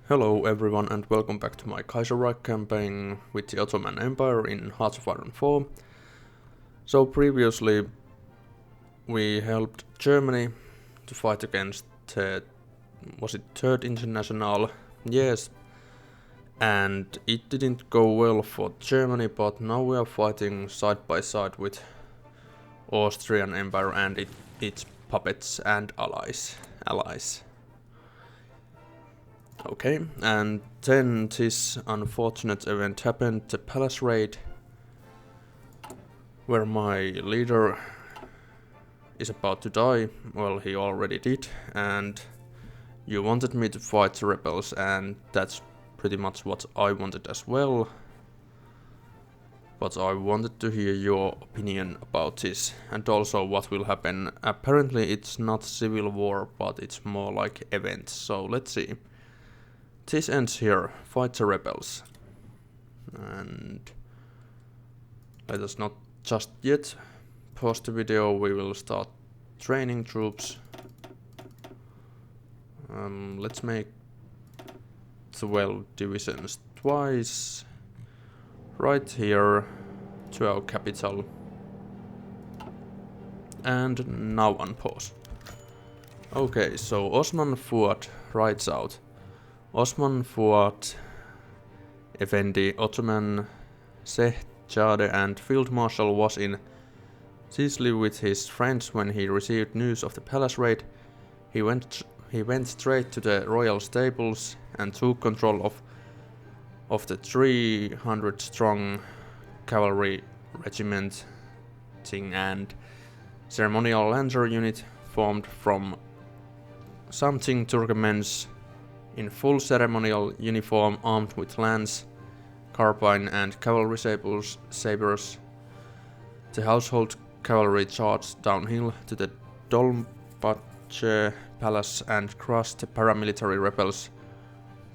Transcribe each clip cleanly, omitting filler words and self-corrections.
Hello everyone and welcome back to my Kaiserreich campaign with the Ottoman Empire in HOI4. So previously we helped Germany to fight against was it Third International? Yes. And it didn't go well for Germany, but now we are fighting side by side with Austrian Empire and its puppets and allies. Okay, and then this unfortunate event happened, the palace raid, where my leader is about to die. Well, he already did, and you wanted me to fight the rebels, and that's pretty much what I wanted as well. But I wanted to hear your opinion about this, and also what will happen. Apparently it's not civil war, but it's more like events, so let's see. This ends here, fight the rebels. And let us not just yet pause the video, we will start training troops. Let's make 12 divisions twice. Right here to our capital. And now unpause. Okay, so Osman Fuad writes out. Osman Fuad Effendi, Ottoman Sehzade and Field Marshal, was in Sicily with his friends when he received news of the palace raid. He went straight to the royal stables and took control of the 300-strong cavalry regiment and ceremonial lancer unit formed from something Turkmens in full ceremonial uniform, armed with lance, carbine and cavalry sabers. The household cavalry charged downhill to the Dolmabahce palace and crushed the paramilitary rebels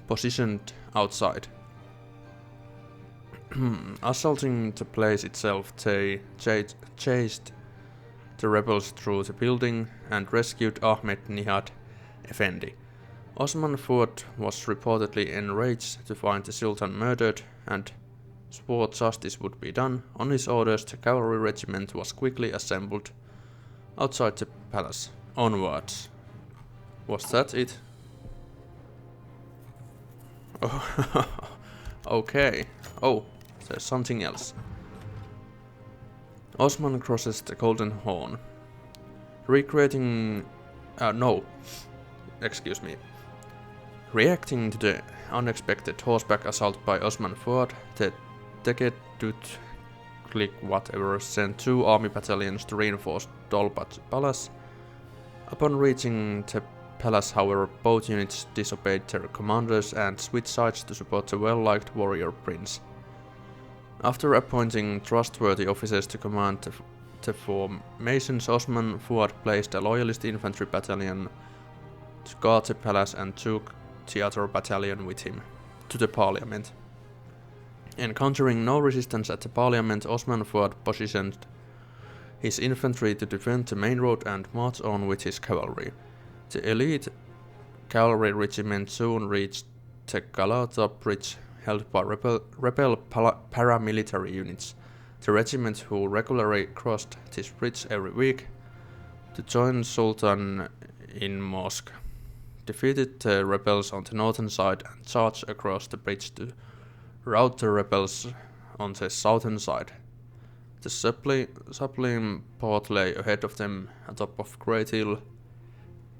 positioned outside. Assaulting the place itself, they chased the rebels through the building and rescued Ahmed Nihad Effendi. Osman Fuad was reportedly enraged to find the Sultan murdered and swore justice would be done. On his orders, the cavalry regiment was quickly assembled outside the palace. Onwards. Was that it? Oh, okay. Oh, there's something else. Osman crosses the Golden Horn. Reacting to the unexpected horseback assault by Osman Fuad, the Tegedut clique sent 2 army battalions to reinforce Dolbach Palace. Upon reaching the palace, however, both units disobeyed their commanders and switched sides to support the well-liked warrior prince. After appointing trustworthy officers to command the formations, Osman Fuad placed a loyalist infantry battalion to guard the palace and took the other battalion with him to the parliament. Encountering no resistance at the parliament, Osman Fuad positioned his infantry to defend the main road and march on with his cavalry. The elite cavalry regiment soon reached the Galata bridge held by rebel paramilitary units. The regiment, who regularly crossed this bridge every week to join Sultan in Mosque, defeated the rebels on the northern side and charged across the bridge to rout the rebels on the southern side. The sublime port lay ahead of them atop of Great Hill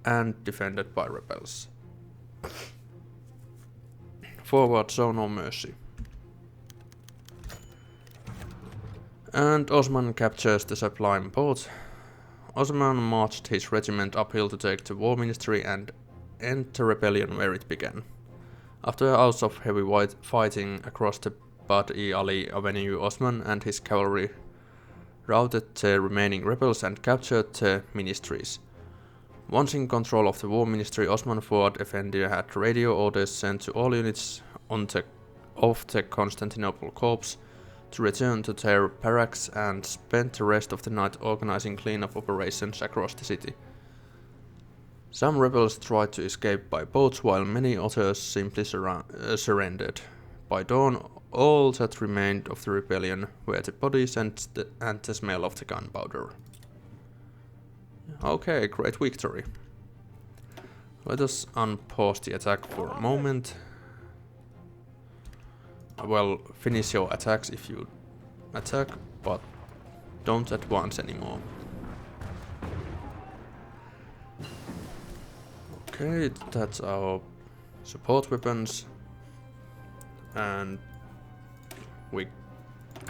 and defended by rebels. Forward, show no mercy. And Osman captures the sublime port. Osman marched his regiment uphill to take the war ministry and end the rebellion where it began. After hours of heavy fighting across the Bad-i-Ali Avenue, Osman and his cavalry routed the remaining rebels and captured the ministries. Once in control of the war ministry, Osman Fuad Effendi had radio orders sent to all units of the Constantinople Corps to return to their barracks and spent the rest of the night organizing cleanup operations across the city. Some rebels tried to escape by boats, while many others simply surrendered. By dawn, all that remained of the rebellion were the bodies and the smell of the gunpowder. Okay, great victory. Let us unpause the attack for a moment. Well, finish your attacks if you attack, but don't advance anymore. Okay, that's our support weapons. And we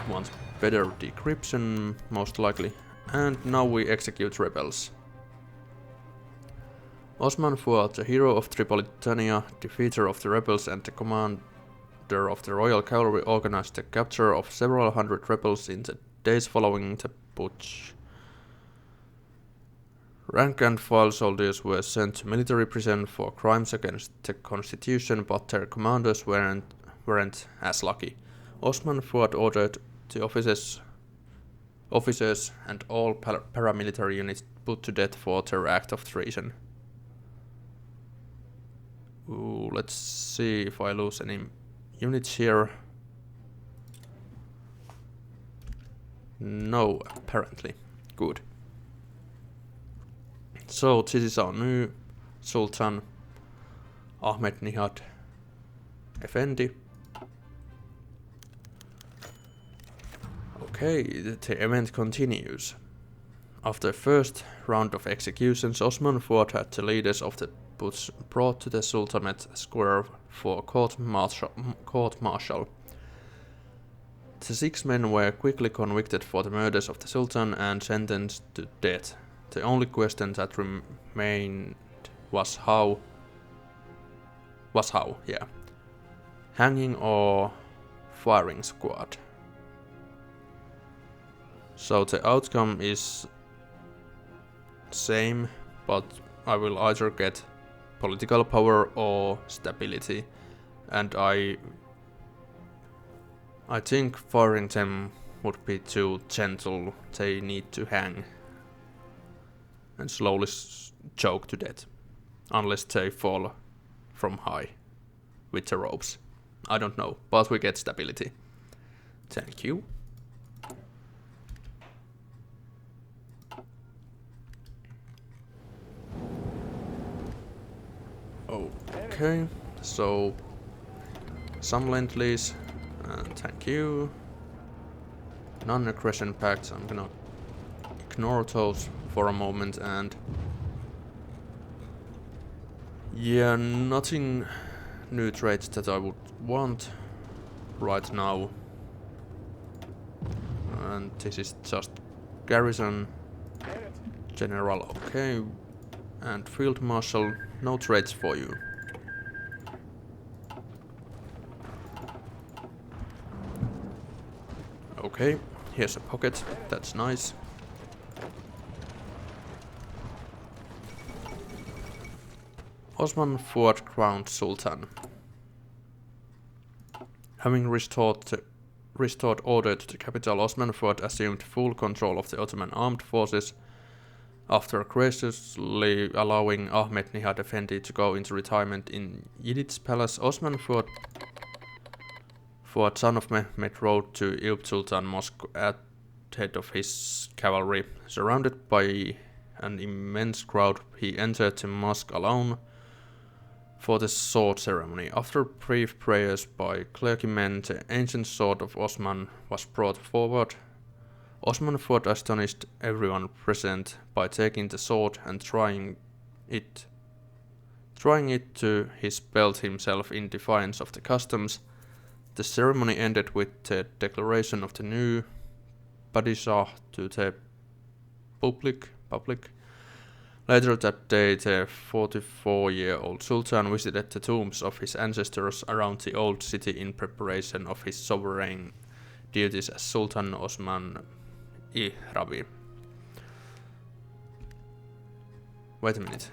want better decryption, most likely. And now we execute rebels. Osman Fuad, the hero of Tripolitania, defeater of the rebels and the commander of the Royal Cavalry, organized the capture of several hundred rebels in the days following the putsch. Rank and file soldiers were sent to military prison for crimes against the constitution, but their commanders weren't as lucky. Osman Fuad ordered the officers and all paramilitary units put to death for their act of treason. Ooh, let's see if I lose any units here. No, apparently. Good. So this is our new Sultan Ahmed Effendi. Okay, the event continues. After the first round of executions, Osman Fuad had the leaders of the putsch brought to the Sultanate Square for court martial. The 6 men were quickly convicted for the murders of the Sultan and sentenced to death. The only question that remained was how, yeah. Hanging or firing squad. So the outcome is same, but I will either get political power or stability, and I think firing them would be too gentle. They need to hang and slowly choke to death, unless they fall from high with the ropes. I don't know, but we get stability. Thank you. Okay, so some lend-lease, and thank you. Non-aggression pacts, I'm gonna ignore those for a moment, and yeah, nothing new traits that I would want right now. And this is just garrison, general, okay, and field marshal, no traits for you. Okay, here's a pocket, that's nice. Osman Fuad crowned Sultan. Having restored order to the capital, Osman Fuad assumed full control of the Ottoman armed forces. After graciously allowing Ahmed Nihad Effendi to go into retirement in Yidid's palace, Osman Fuad, son of Mehmed, rode to Eyüp Sultan Mosque at the head of his cavalry. Surrounded by an immense crowd, he entered the mosque alone for the sword ceremony. After brief prayers by clergymen, the ancient sword of Osman was brought forward. Osman Fuad astonished everyone present by taking the sword and trying it to his belt himself in defiance of the customs. The ceremony ended with the declaration of the new Padishah to the public. Later that day, the 44-year-old Sultan visited the tombs of his ancestors around the old city in preparation of his sovereign duties as Sultan Osman I Rabi. Wait a minute.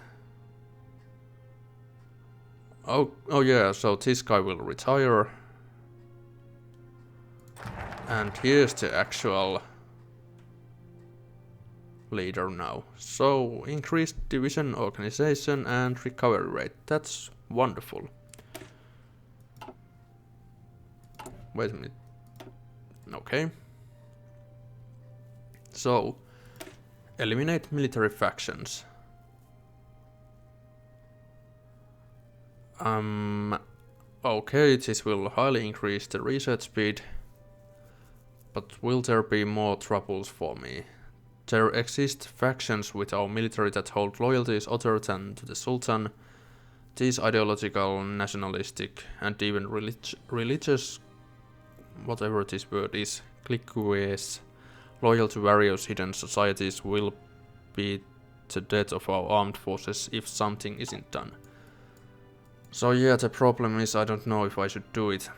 Oh yeah, so this guy will retire. And here's the actual leader now. So increased division organization and recovery rate. That's wonderful. Wait a minute. Okay. So eliminate military factions. Okay, this will highly increase the research speed, but will there be more troubles for me? There exist factions with our military that hold loyalties other than to the Sultan. These ideological, nationalistic, and even religious, whatever this word is, cliques, loyal to various hidden societies will be the death of our armed forces if something isn't done. So yeah, the problem is I don't know if I should do it.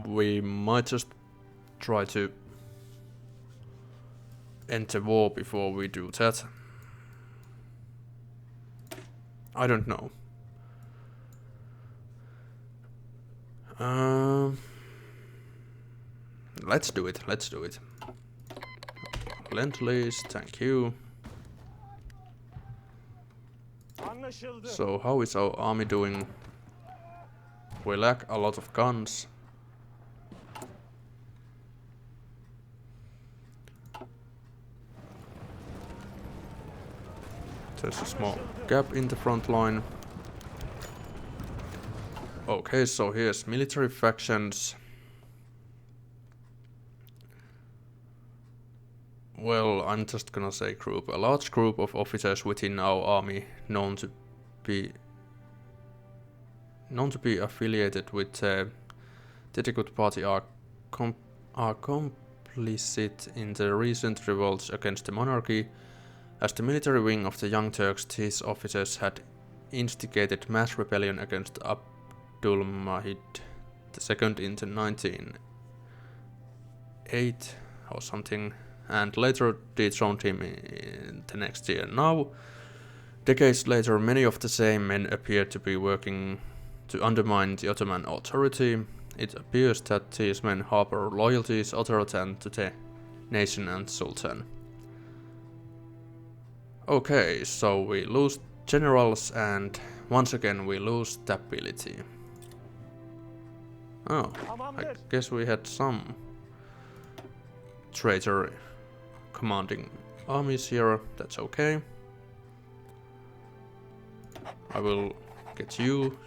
We might just try to end the war before we do that. I don't know. Let's do it. Lend-lease, thank you. So how is our army doing? We lack a lot of guns. There's a small gap in the front line. Okay, so here's military factions. Well, I'm just gonna say group. A large group of officers within our army known to be affiliated with the Tetikut party are complicit in the recent revolts against the monarchy. As the military wing of the Young Turks, these officers had instigated mass rebellion against Abdulmahid II in the 1908 or something, and later dethroned him in the next year. Now, decades later, many of the same men appear to be working to undermine the Ottoman authority. It appears that these men harbor loyalties other than to the nation and Sultan. Okay, so we lose generals and once again we lose stability. Oh, I guess we had some traitor commanding armies here, that's okay. I will get you.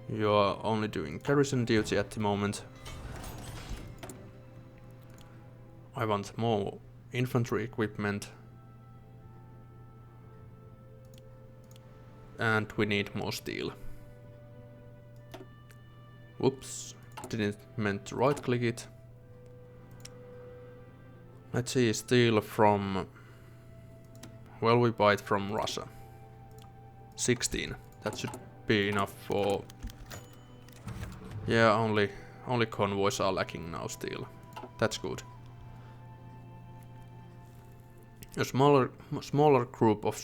You are only doing garrison duty at the moment. I want more infantry equipment. And we need more steel. Whoops, didn't meant to right click it. Let's see, steel from... Well, we buy it from Russia. 16, that should be enough for... Yeah, only convoys are lacking now still. That's good. A smaller group of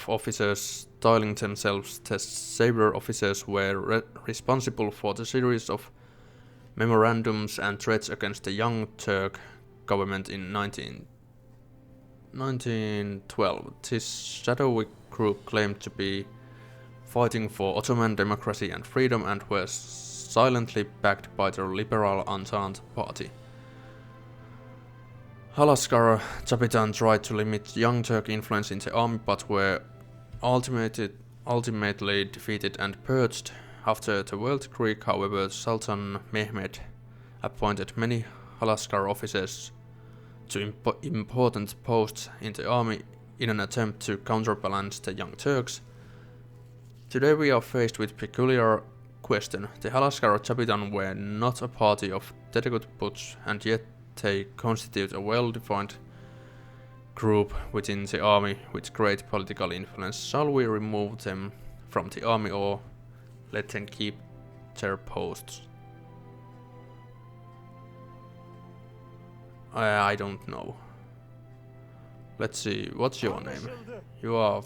officers styling themselves the saber officers were responsible for the series of memorandums and threats against the Young Turk government in 1912. This shadowy group claimed to be fighting for Ottoman democracy and freedom and were silently backed by the liberal Entente party. Halaskar Capitan tried to limit Young Turk influence in the army but were ultimately defeated and purged. After the World Creek, however, Sultan Mehmed appointed many Halaskar officers to important posts in the army in an attempt to counterbalance the Young Turks. Today we are faced with peculiar question. The Halaskar Capitan were not a party of Tetikut Putsch, and yet they constitute a well-defined group within the army with great political influence. Shall we remove them from the army or let them keep their posts? I don't know. Let's see, what's your name? You are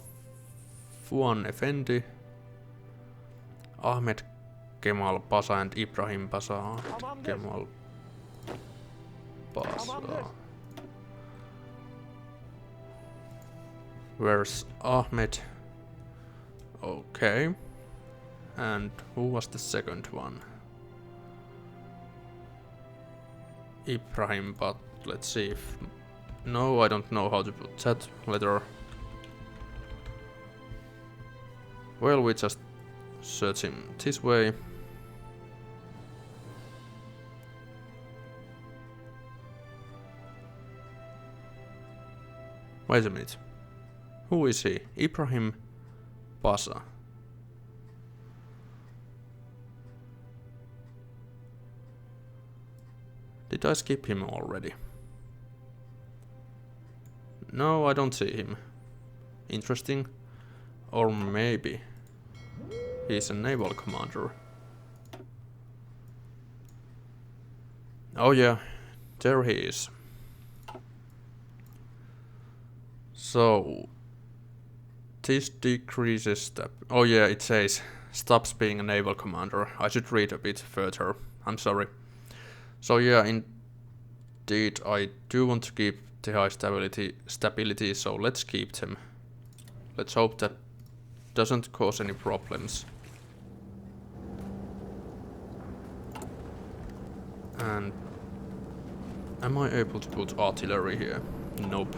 Fuan Effendi, Ahmed Kemal Pasha and Ibrahim Pasha. Ahmed Kemal Pasha. Where's Ahmed? Okay. And who was the second one? Ibrahim, but let's see if... No, I don't know how to put that letter. Well, we just search him this way. Wait a minute. Who is he? Ibrahim Pasha. Did I skip him already? No, I don't see him. Interesting. Or maybe he's a naval commander. Oh yeah, there he is. So this decreases the... Oh yeah, it says stops being a naval commander. I should read a bit further. I'm sorry. So yeah, indeed I do want to keep the high stability, so let's keep them. Let's hope that doesn't cause any problems. And am I able to put artillery here? Nope.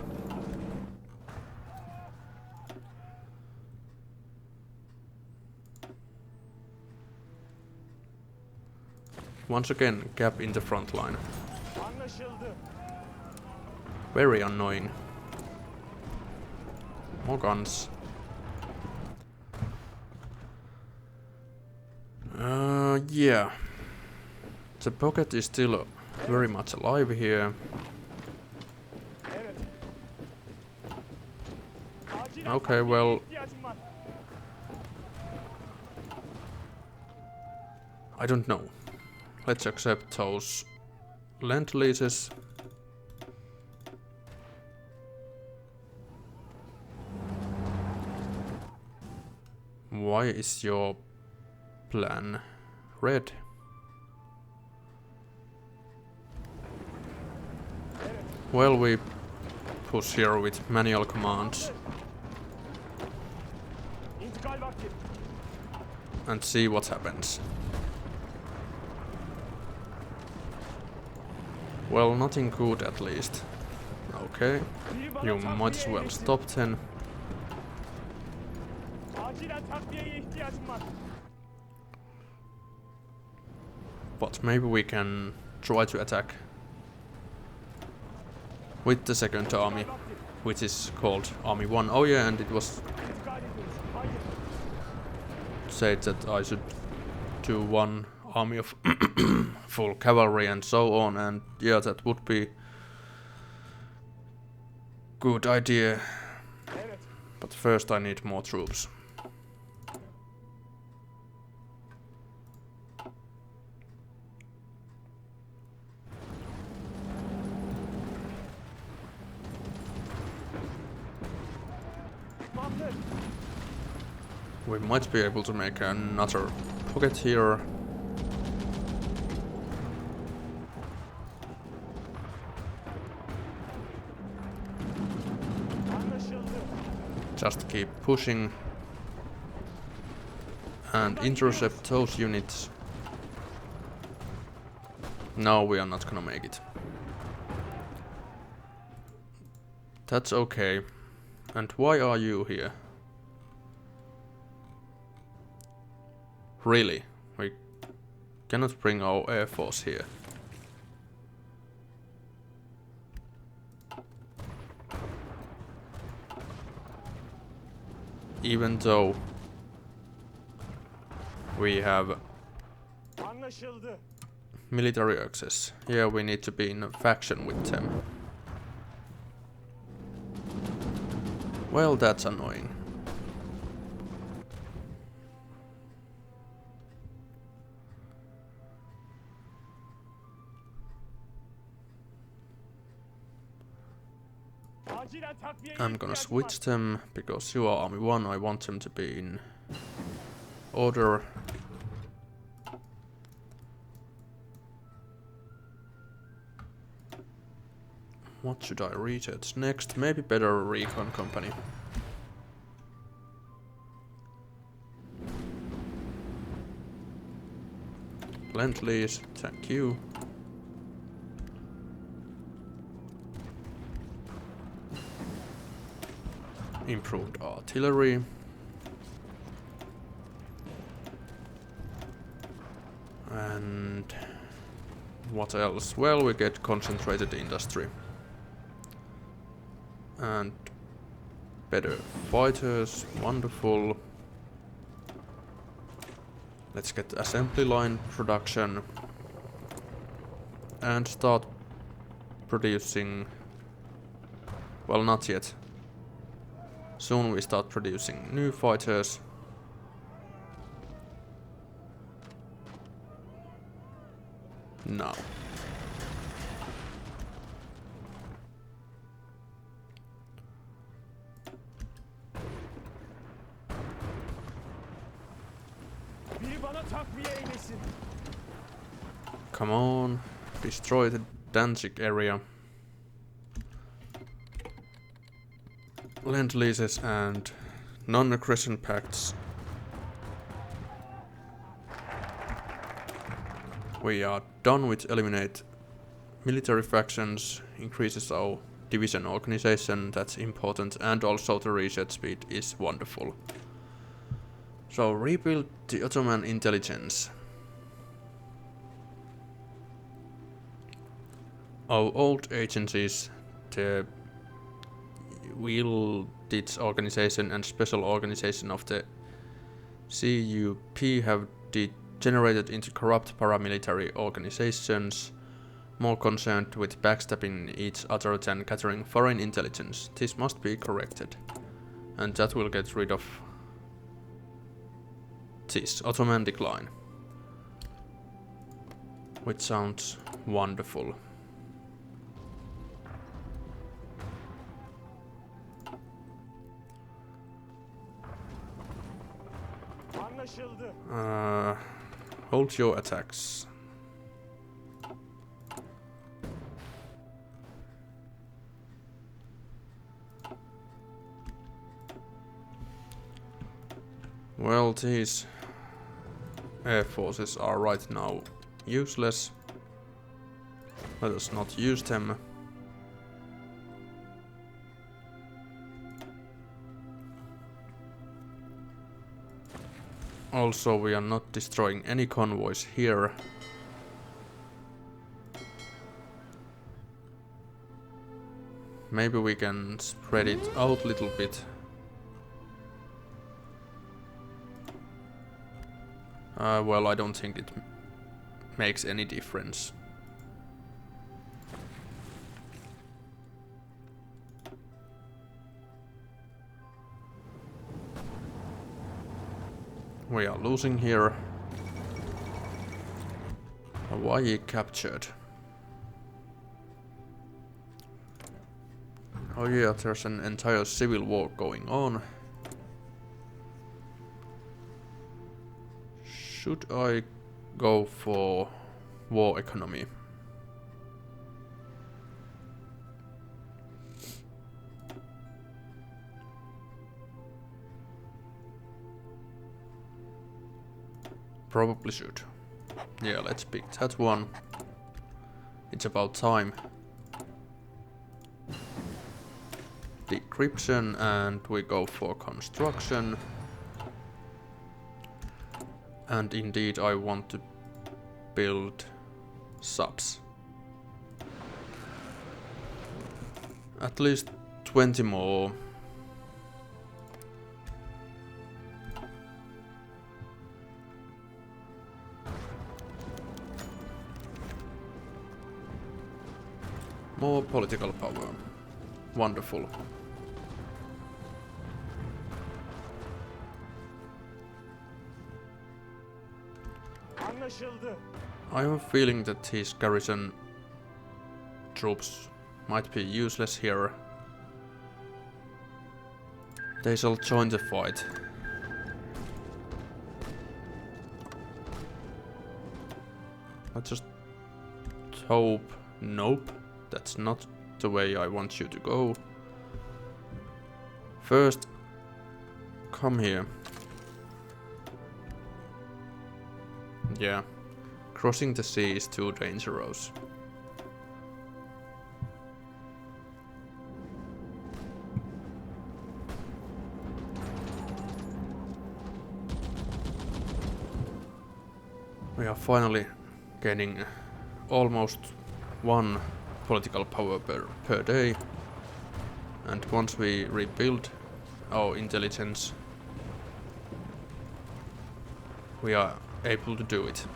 Once again, gap in the front line. Very annoying. More guns. Yeah. The pocket is still very much alive here. Okay, well... I don't know. Let's accept those land leases. Why is your plan red? Well, we push here with manual commands and see what happens. Well, nothing good at least. Okay, you might as well stop then. But maybe we can try to attack with the second army, which is called Army 1. Oh yeah, and it was said that I should do one army of full cavalry and so on, and yeah, that would be good idea. But first I need more troops. We might be able to make another pocket here. Just keep pushing and intercept those units. No, we are not gonna make it. That's okay. And why are you here? Really? We cannot bring our air force here. Even though we have military access. Yeah, we need to be in a faction with them. Well, that's annoying. I'm gonna switch them, because you are Army 1, I want them to be in order. What should I research next? Maybe better recon company. Lend-lease, thank you. Improved artillery. And what else? Well, we get concentrated industry. And better fighters, wonderful. Let's get assembly line production and start producing. Well, not yet. Soon we start producing new fighters. Now. Come on, destroy the Danzig area. Lend leases and non-aggression pacts. We are done with eliminate military factions, increases our division organization, that's important, and also the research speed is wonderful. So rebuild the Ottoman intelligence. Our old agencies, the Wielditz organization and special organization of the CUP have degenerated into corrupt paramilitary organizations, more concerned with backstabbing each other than gathering foreign intelligence. This must be corrected. And that will get rid of this Ottoman decline. Which sounds wonderful. Hold your attacks. Well, these air forces are right now useless. Let us not use them. Also, we are not destroying any convoys here. Maybe we can spread it out a little bit. Well, I don't think it makes any difference. We are losing here. Hawaii captured. Oh yeah, there's an entire civil war going on. Should I go for war economy? Probably should. Yeah, let's pick that one. It's about time. Decryption, and we go for construction. And indeed I want to build subs. At least 20 more. More political power. Wonderful. I have a feeling that his garrison troops might be useless here. They shall join the fight. I just hope... Nope, that's not the way I want you to go. First, come here. Yeah, crossing the sea is too dangerous. We are finally getting almost one political power per day, and once we rebuild our intelligence, we are able to do it.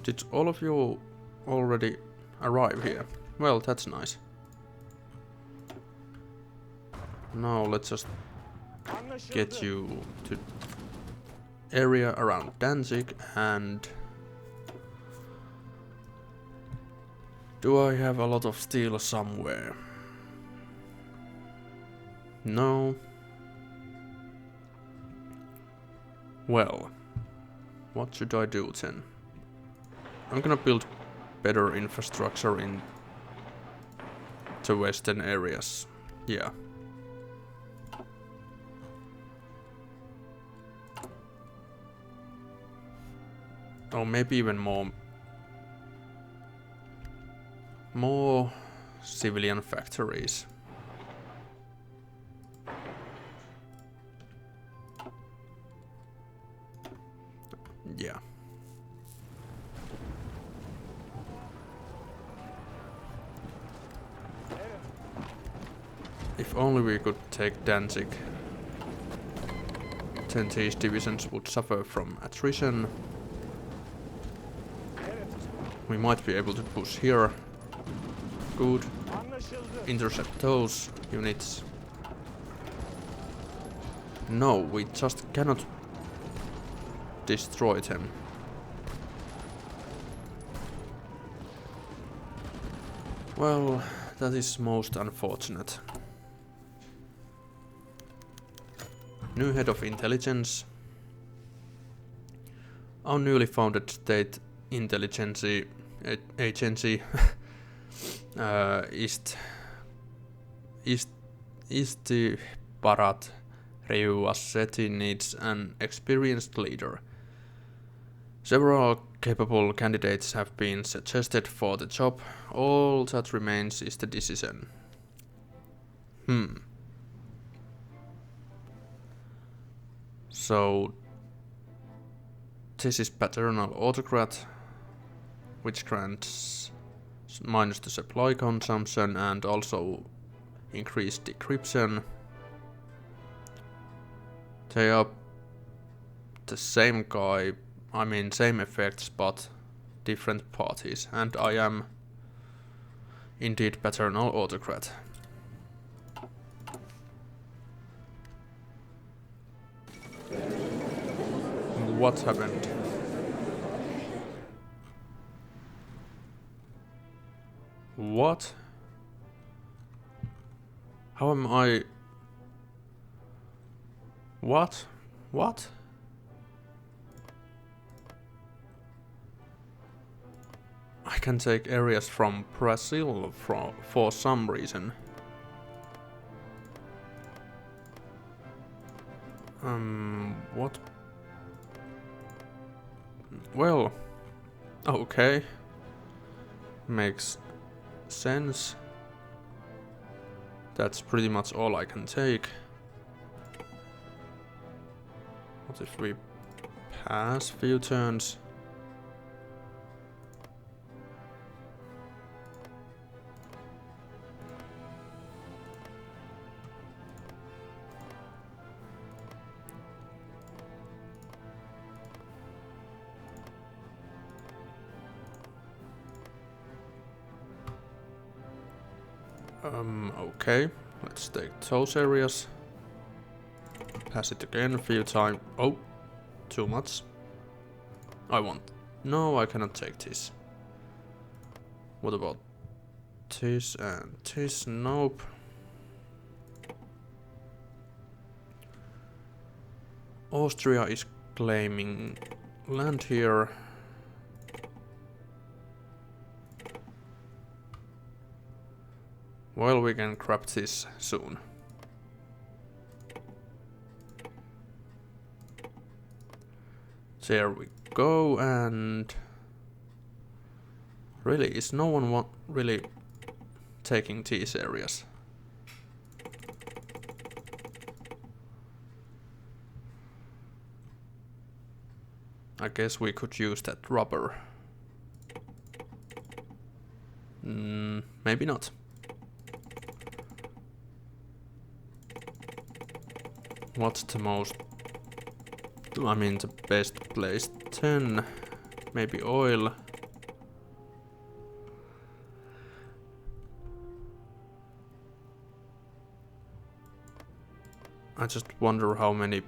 Did all of you already arrive here? Well, that's nice. Now let's just get you to area around Danzig, and do I have a lot of steel somewhere? No. Well, what should I do then? I'm gonna build better infrastructure in the western areas. Yeah. Or maybe even more civilian factories. Yeah. If only we could take Danzig, then these divisions would suffer from attrition. We might be able to push here. Good. Intercept those units. No, we just cannot destroy them. Well, that is most unfortunate. New head of intelligence. Our newly founded state intelligence agency Istihbarat Reuaseti needs an experienced leader. Several capable candidates have been suggested for the job. All that remains is the decision. So this is paternal autocrat, which grants minus the supply consumption and also increased decryption. They are the same guy, I mean same effects but different parties, and I am indeed paternal autocrat. What happened? What? How am I? What? What? I can take areas from Brazil for some reason. What? Well, okay. Makes sense. That's pretty much all I can take. What if we pass few turns? Okay, let's take those areas. Pass it again a few times. Oh, too much. I want. No, I cannot take this. What about this and this? Nope. Austria is claiming land here. Well, we can grab this soon. There we go, and really, is no one really taking these areas? I guess we could use that rubber. Maybe not. What's the most... I mean, the best place? 10. Maybe oil. I just wonder how many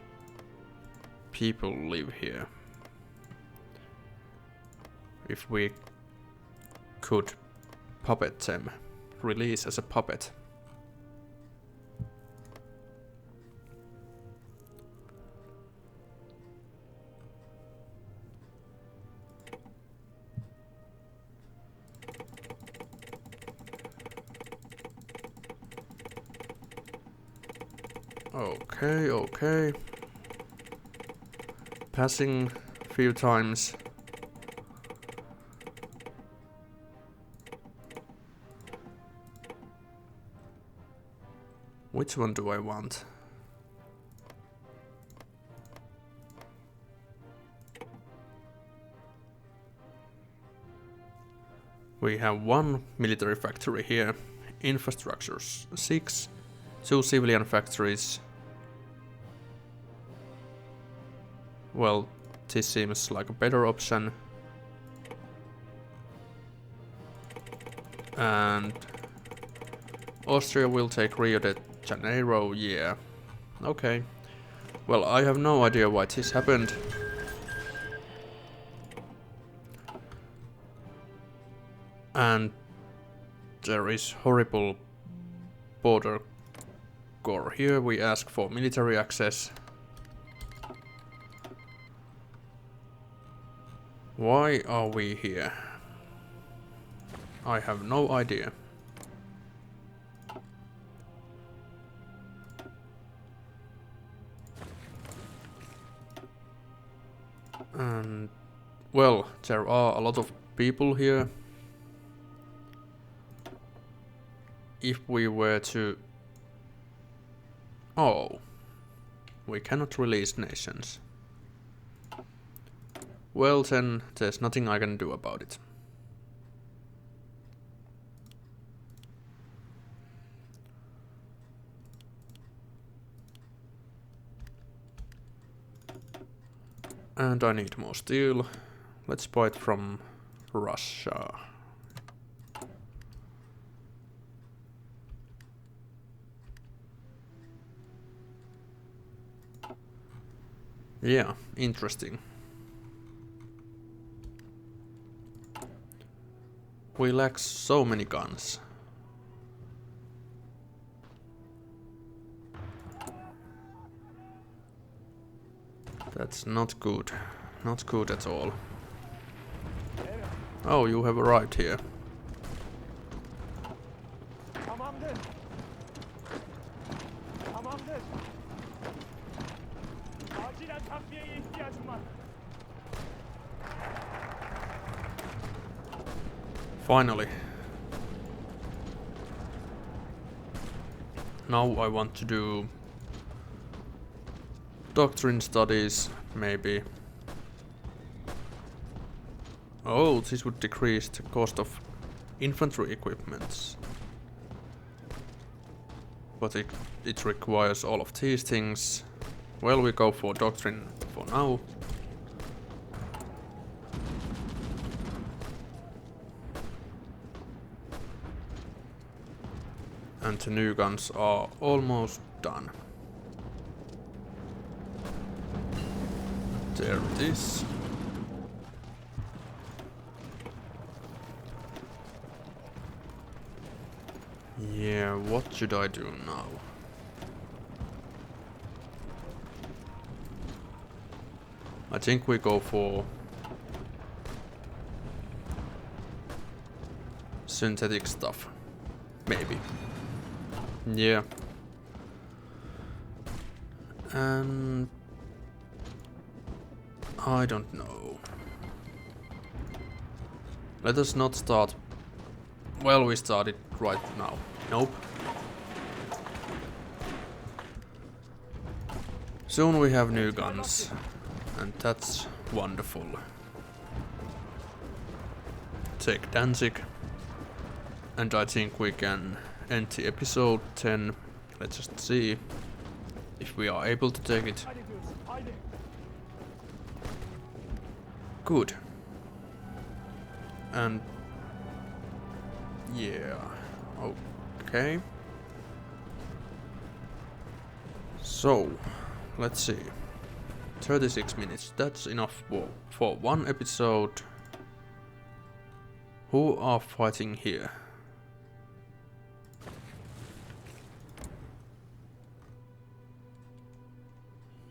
people live here. If we could puppet them. Release as a puppet. Okay, okay. Passing a few times. Which one do I want? We have one military factory here, infrastructures 6, 2 civilian factories. Well, this seems like a better option. And Austria will take Rio de Janeiro, yeah. Okay. Well, I have no idea why this happened. And there is horrible border core here. We ask for military access. Why are we here? I have no idea. And well, there are a lot of people here. If we were to... Oh, we cannot release nations. Well then, there's nothing I can do about it. And I need more steel. Let's buy it from Russia. Yeah, interesting. We lack so many guns. That's not good. Not good at all. Oh, you have arrived here. Finally. Now I want to do doctrine studies, maybe. Oh, this would decrease the cost of infantry equipments. But it requires all of these things. Well, we go for doctrine for now. and the new guns are almost done. There it is. Yeah, what should I do now? I think we go for synthetic stuff. Maybe. Yeah. And I don't know. Let us not start. Well, we started right now. Nope. Soon we have new guns, and that's wonderful. Take Danzig, and I think we can end the episode 10. Let's just see if we are able to take it. Good. And yeah, okay. So, let's see. 36 minutes, that's enough for one episode. Who are fighting here?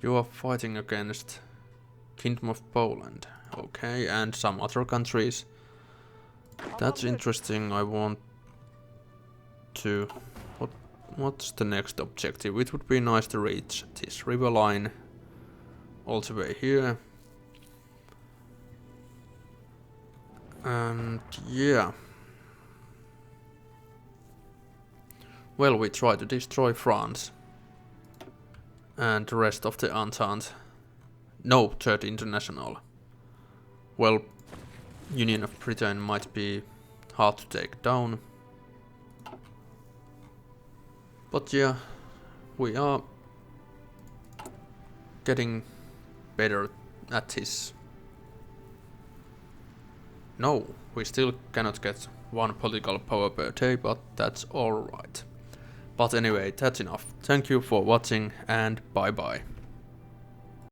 You are fighting against Kingdom of Poland. Okay, and some other countries. That's interesting. I want to... What's the next objective? It would be nice to reach this river line all the way here. And yeah. Well, we try to destroy France. And the rest of the Entente. No, Third International. Well, Union of Britain might be hard to take down. But yeah, we are getting better at this. No, we still cannot get one political power per day, but that's alright. But anyway, that's enough. Thank you for watching and bye bye.